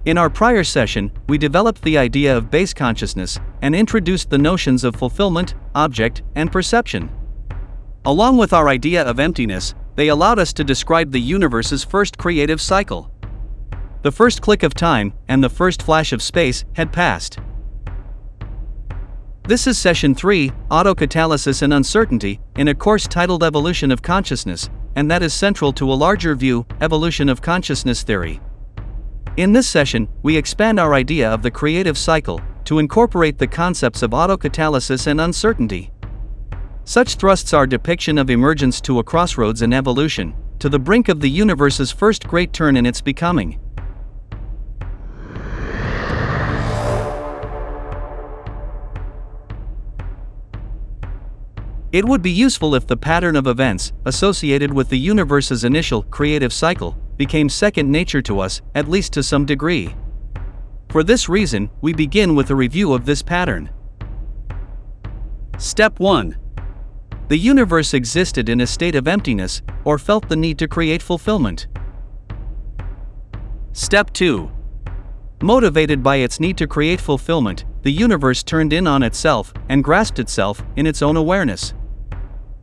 In our prior session, we developed the idea of base consciousness and introduced the notions of fulfillment, object, and perception. Along with our idea of emptiness, they allowed us to describe the universe's first creative cycle. The first click of time and the first flash of space had passed. This is Session 3, Autocatalysis and Uncertainty, in a course titled Evolution of Consciousness, and that is central to a larger view, evolution of consciousness theory. In this session, we expand our idea of the creative cycle to incorporate the concepts of autocatalysis and uncertainty. Such thrusts our depiction of emergence to a crossroads in evolution, to the brink of the universe's first great turn in its becoming. It would be useful if the pattern of events associated with the universe's initial creative cycle became second nature to us, at least to some degree. For this reason, we begin with a review of this pattern. Step 1. The universe existed in a state of emptiness, or felt the need to create fulfillment. Step 2. Motivated by its need to create fulfillment, the universe turned in on itself and grasped itself in its own awareness.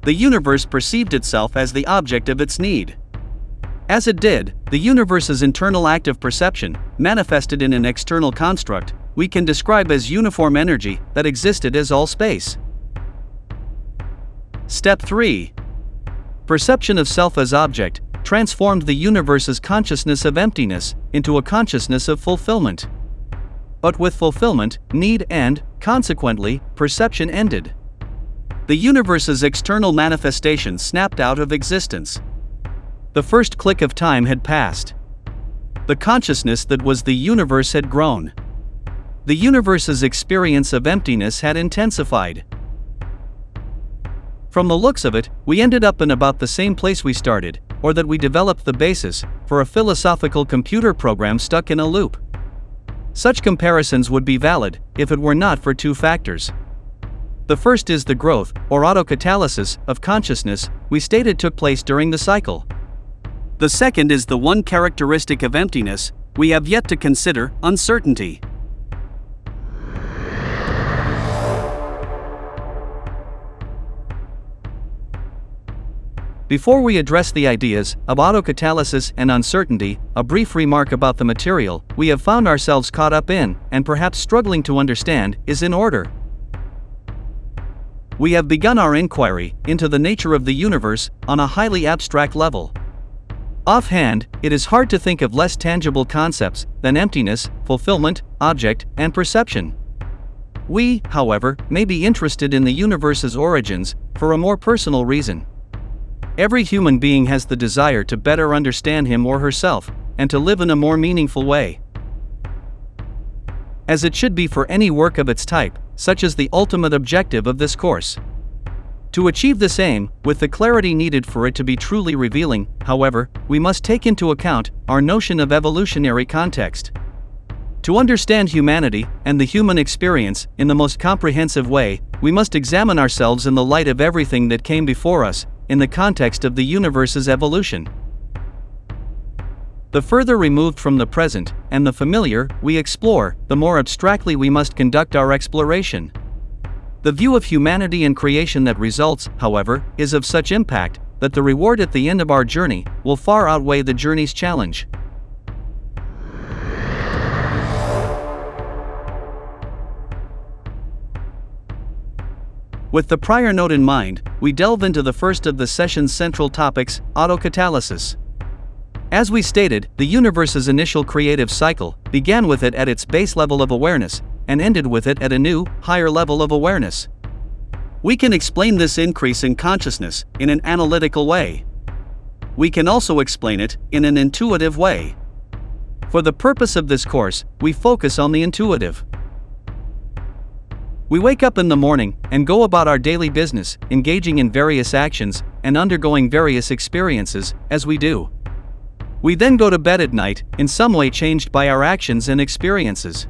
The universe perceived itself as the object of its need. As it did, the universe's internal act of perception, manifested in an external construct, we can describe as uniform energy that existed as all space. Step 3. Perception of self as object transformed the universe's consciousness of emptiness into a consciousness of fulfillment. But with fulfillment, need and, consequently, perception ended. The universe's external manifestation snapped out of existence. The first click of time had passed. The consciousness that was the universe had grown. The universe's experience of emptiness had intensified. From the looks of it, we ended up in about the same place we started, or that we developed the basis for a philosophical computer program stuck in a loop. Such comparisons would be valid if it were not for two factors. The first is the growth, or autocatalysis, of consciousness we stated took place during the cycle. The second is the one characteristic of emptiness we have yet to consider: uncertainty. Before we address the ideas of autocatalysis and uncertainty, a brief remark about the material we have found ourselves caught up in, and perhaps struggling to understand, is in order. We have begun our inquiry into the nature of the universe on a highly abstract level. Offhand, it is hard to think of less tangible concepts than emptiness, fulfillment, object, and perception. We, however, may be interested in the universe's origins for a more personal reason. Every human being has the desire to better understand him or herself, and to live in a more meaningful way. As it should be for any work of its type, such as the ultimate objective of this course. To achieve this aim, with the clarity needed for it to be truly revealing, however, we must take into account our notion of evolutionary context. To understand humanity and the human experience in the most comprehensive way, we must examine ourselves in the light of everything that came before us, in the context of the universe's evolution. The further removed from the present and the familiar we explore, the more abstractly we must conduct our exploration. The view of humanity and creation that results, however, is of such impact that the reward at the end of our journey will far outweigh the journey's challenge. With the prior note in mind, we delve into the first of the session's central topics, autocatalysis. As we stated, the universe's initial creative cycle began with it at its base level of awareness, and ended with it at a new, higher level of awareness. We can explain this increase in consciousness in an analytical way. We can also explain it in an intuitive way. For the purpose of this course, we focus on the intuitive. We wake up in the morning and go about our daily business, engaging in various actions and undergoing various experiences, as we do. We then go to bed at night, in some way changed by our actions and experiences.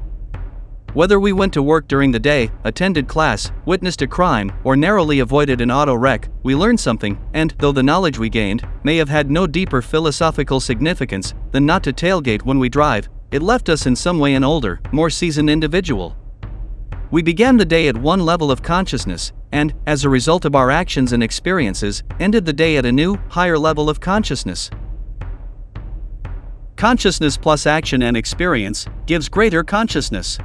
Whether we went to work during the day, attended class, witnessed a crime, or narrowly avoided an auto wreck, we learned something, and, though the knowledge we gained may have had no deeper philosophical significance than not to tailgate when we drive, it left us in some way an older, more seasoned individual. We began the day at one level of consciousness, and, as a result of our actions and experiences, ended the day at a new, higher level of consciousness. Consciousness plus action and experience gives greater consciousness.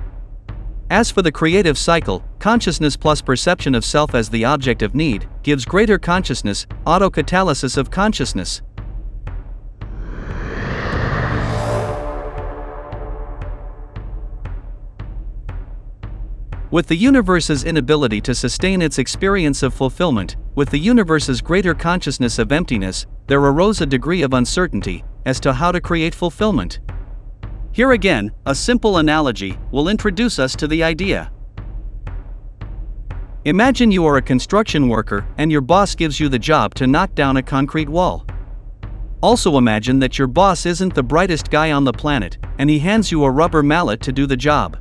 As for the creative cycle, consciousness plus perception of self as the object of need gives greater consciousness, autocatalysis of consciousness. With the universe's inability to sustain its experience of fulfillment, with the universe's greater consciousness of emptiness, there arose a degree of uncertainty as to how to create fulfillment. Here again, a simple analogy will introduce us to the idea. Imagine you are a construction worker and your boss gives you the job to knock down a concrete wall. Also imagine that your boss isn't the brightest guy on the planet, and he hands you a rubber mallet to do the job.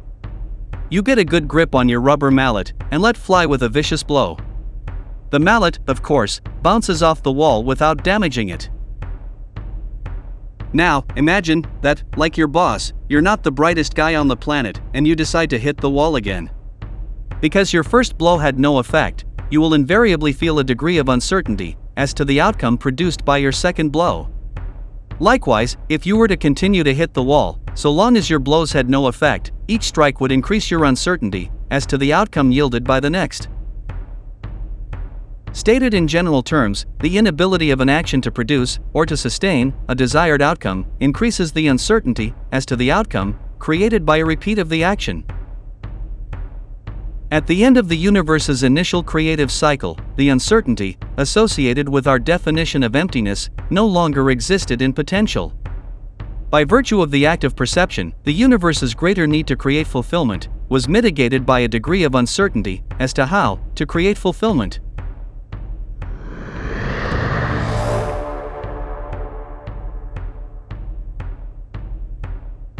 You get a good grip on your rubber mallet and let fly with a vicious blow. The mallet, of course, bounces off the wall without damaging it. Now, imagine that, like your boss, you're not the brightest guy on the planet and you decide to hit the wall again. Because your first blow had no effect, you will invariably feel a degree of uncertainty as to the outcome produced by your second blow. Likewise, if you were to continue to hit the wall, so long as your blows had no effect, each strike would increase your uncertainty as to the outcome yielded by the next. Stated in general terms, the inability of an action to produce, or to sustain, a desired outcome, increases the uncertainty as to the outcome created by a repeat of the action. At the end of the universe's initial creative cycle, the uncertainty associated with our definition of emptiness no longer existed in potential. By virtue of the act of perception, the universe's greater need to create fulfillment was mitigated by a degree of uncertainty as to how to create fulfillment.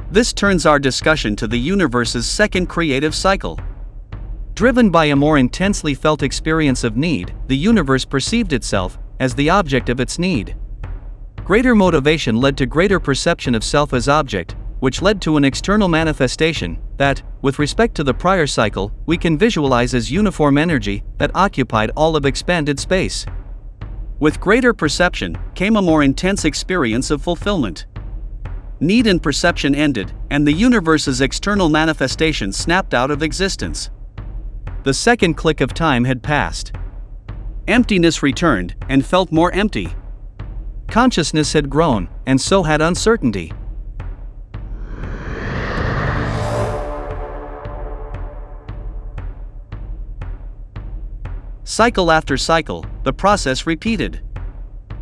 This turns our discussion to the universe's second creative cycle. Driven by a more intensely felt experience of need, the universe perceived itself as the object of its need. Greater motivation led to greater perception of self as object, which led to an external manifestation that, with respect to the prior cycle, we can visualize as uniform energy that occupied all of expanded space. With greater perception came a more intense experience of fulfillment. Need and perception ended, and the universe's external manifestation snapped out of existence. The second click of time had passed. Emptiness returned and felt more empty. Consciousness had grown, and so had uncertainty. Cycle after cycle, the process repeated.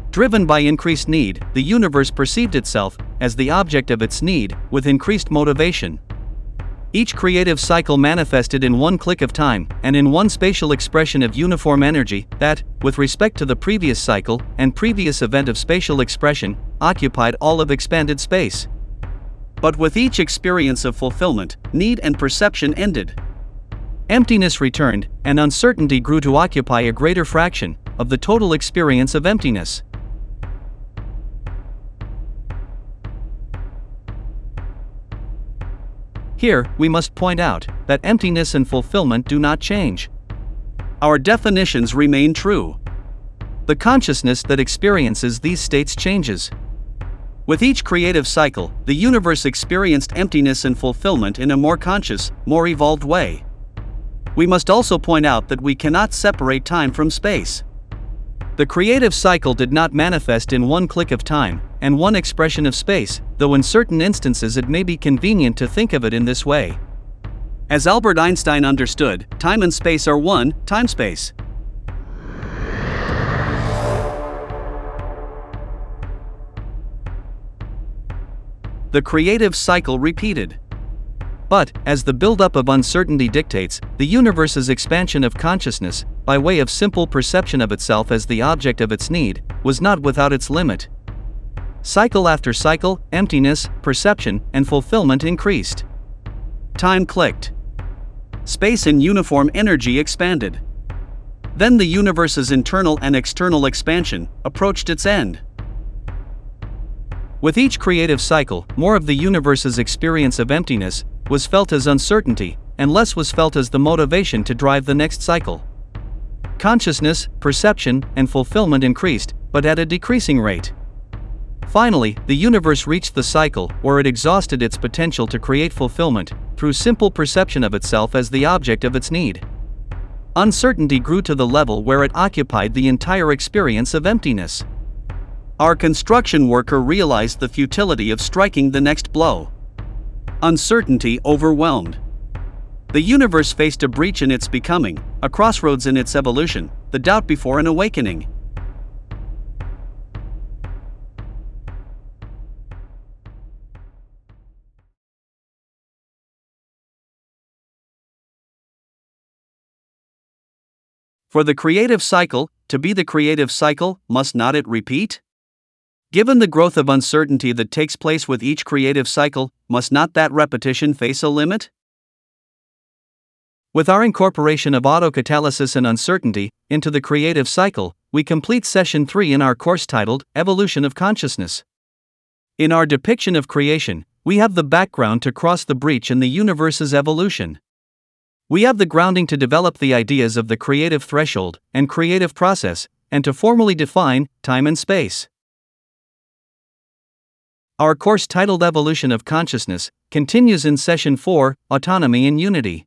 Driven by increased need, the universe perceived itself as the object of its need, with increased motivation. Each creative cycle manifested in one click of time and in one spatial expression of uniform energy that, with respect to the previous cycle and previous event of spatial expression, occupied all of expanded space. But with each experience of fulfillment, need and perception ended. Emptiness returned, and uncertainty grew to occupy a greater fraction of the total experience of emptiness. Here, we must point out that emptiness and fulfillment do not change. Our definitions remain true. The consciousness that experiences these states changes. With each creative cycle, the universe experienced emptiness and fulfillment in a more conscious, more evolved way. We must also point out that we cannot separate time from space. The creative cycle did not manifest in one click of time and one expression of space, though in certain instances it may be convenient to think of it in this way. As Albert Einstein understood, time and space are one, time-space. The creative cycle repeated. But, as the buildup of uncertainty dictates, the universe's expansion of consciousness, by way of simple perception of itself as the object of its need, was not without its limit. Cycle after cycle, emptiness, perception, and fulfillment increased. Time clicked. Space and uniform energy expanded. Then the universe's internal and external expansion approached its end. With each creative cycle, more of the universe's experience of emptiness was felt as uncertainty, and less was felt as the motivation to drive the next cycle. Consciousness, perception, and fulfillment increased, but at a decreasing rate. Finally, the universe reached the cycle where it exhausted its potential to create fulfillment through simple perception of itself as the object of its need. Uncertainty grew to the level where it occupied the entire experience of emptiness. Our construction worker realized the futility of striking the next blow. Uncertainty overwhelmed. The universe faced a breach in its becoming, a crossroads in its evolution, the doubt before an awakening. For the creative cycle, to be the creative cycle, must not it repeat? Given the growth of uncertainty that takes place with each creative cycle, must not that repetition face a limit? With our incorporation of autocatalysis and uncertainty into the creative cycle, we complete session 3 in our course titled Evolution of Consciousness. In our depiction of creation, we have the background to cross the breach in the universe's evolution. We have the grounding to develop the ideas of the creative threshold and creative process, and to formally define time and space. Our course titled Evolution of Consciousness continues in Session 4, Autonomy and Unity.